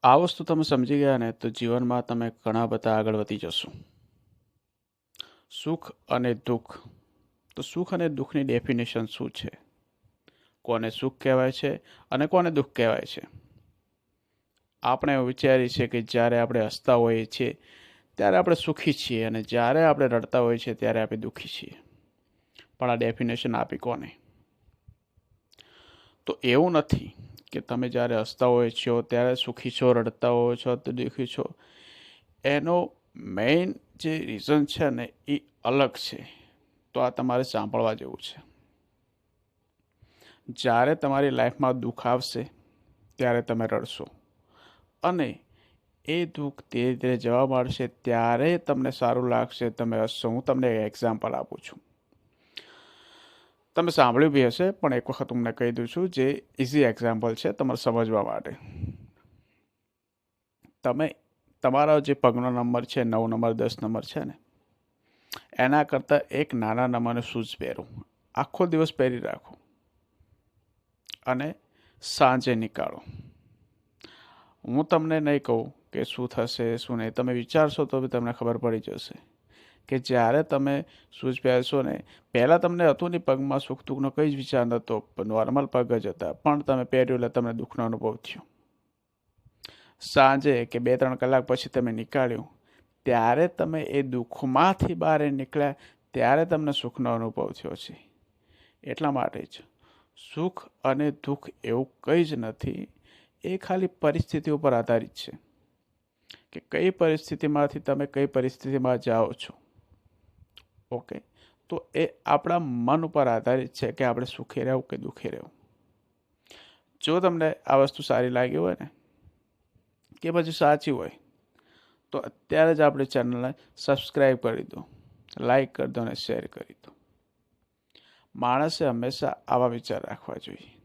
આ વસ્તુ તમે સમજી ગયા ને તો જીવનમાં તમે ઘણા બધા આગળ વધી જશો. સુખ અને દુઃખ. તો સુખ અને દુઃખની ડેફિનેશન શું છે? કોને સુખ કહેવાય છે અને કોને દુઃખ કહેવાય છે? આપણે એવું વિચારીએ છીએ કે જ્યારે આપણે હસતા હોઈએ છીએ ત્યારે આપણે સુખી છીએ અને જ્યારે આપણે રડતા હોઈએ છીએ ત્યારે આપણે દુઃખી છીએ. પણ આ ડેફિનેશન આપી કોને? તો એવું નથી કે તમે જ્યારે હસતા હોય છો ત્યારે સુખી છો, રડતા હોય છો તો દુઃખી છો. એનો મેઇન જે રીઝન છે ને એ અલગ છે. તો આ તમારે સાંભળવા જેવું છે. જ્યારે તમારી લાઈફમાં દુઃખ આવશે ત્યારે તમે રડશો અને એ દુઃખ ધીરે ધીરે જવા મળશે ત્યારે તમને સારું લાગશે, તમે હસશો. હું તમને એક્ઝામ્પલ આપું છું. તમે સાંભળ્યું બી હશે પણ એક વખત તમને કહી દઉં છું, જે ઇઝી એક્ઝામ્પલ છે તમારે સમજવા માટે. તમે તમારા જે પગનો નંબર છે 9 નંબર 10 નંબર છે ને એના કરતાં એક નાના નંબરનો શૂઝ પહેરો, આખો દિવસ પહેરી રાખો અને સાંજે નીકાળો. હું તમને નહીં કહું કે શું થશે શું નહીં, તમે વિચારશો તો બી તમને ખબર પડી જશે કે જ્યારે તમે શૂઝ પહેરશો ને, પહેલાં તમને હતું નહીં પગમાં સુખ દુઃખનો કંઈ જ વિચાર નહોતો, નોર્મલ પગ જ હતા, પણ તમે પહેર્યું એટલે તમને દુઃખનો અનુભવ થયો. સાંજે કે 2-3 કલાક પછી તમે નીકાળ્યું ત્યારે તમે એ દુઃખમાંથી બહાર નીકળ્યા ત્યારે તમને સુખનો અનુભવ થયો છે. એટલા માટે જ સુખ અને દુઃખ એવું કંઈ જ નથી. એ ખાલી પરિસ્થિતિ ઉપર આધારિત છે કે કઈ પરિસ્થિતિમાંથી તમે કઈ પરિસ્થિતિમાં જાઓ છો. ઓકે, તો એ આપણા મન ઉપર આધારિત છે કે આપણે સુખી રહેવું કે દુઃખી રહેવું. જો તમને આ વસ્તુ સારી લાગી હોય ને કે પછી સાચી હોય તો અત્યારે જ આપણી ચેનલને સબસ્ક્રાઈબ કરી દો, લાઈક કરી દો અને શેર કરી દો. માણસે હંમેશા આવા વિચાર રાખવા જોઈએ.